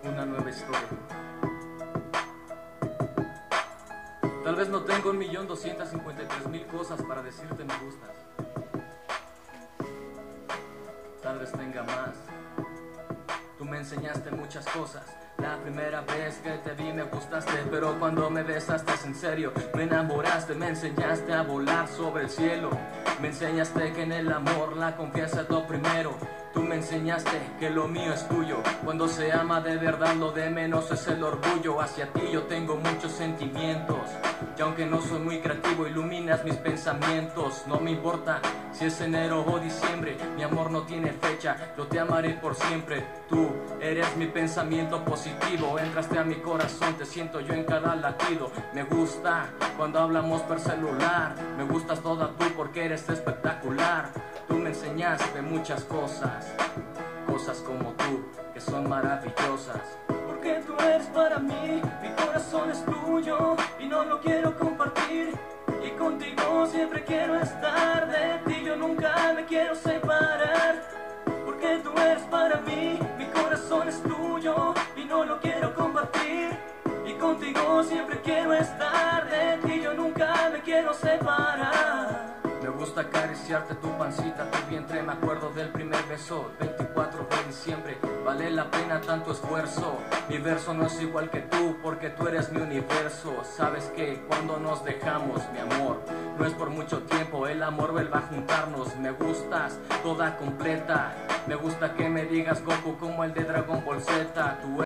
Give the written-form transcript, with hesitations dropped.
una nueva historia. Tal vez no tengo 1.253.000 cosas para decirte me gustas. Tal vez tenga más. Tú me enseñaste muchas cosas. La primera vez que te vi me gustaste, pero cuando me besaste en serio me enamoraste. Me enseñaste a volar sobre el cielo. Me enseñaste que en el amor la confianza es lo primero. Tú me enseñaste que lo mío es tuyo. Cuando se ama de verdad lo de menos es el orgullo. Hacia ti yo tengo muchos sentimientos, y aunque no soy muy creativo iluminas mis pensamientos. No me importa si es enero o diciembre, mi amor no tiene fecha, yo te amaré por siempre. Tú eres mi pensamiento positivo, entraste a mi corazón, te siento yo en cada latido. Me gusta cuando hablamos por celular, me gustas toda tú porque eres espectacular. Tú me enseñaste muchas cosas, cosas como tú, que son maravillosas. Porque tú eres para mí, mi corazón es tuyo y no lo quiero compartir. Y contigo siempre quiero estar, de ti yo nunca me quiero separar. Porque tú eres para mí, mi corazón es tuyo y no lo quiero compartir. Y contigo siempre quiero estar, de ti yo nunca me quiero separar. Me gusta acariciarte tu pancita, tu vientre, me acuerdo del primer beso, 24 de diciembre, vale la pena tanto esfuerzo. Mi verso no es igual que tú, porque tú eres mi universo. Sabes que cuando nos dejamos, mi amor, no es por mucho tiempo, el amor vuelve a juntarnos. Me gustas toda completa, me gusta que me digas Goku como el de Dragon Ball Z. Tú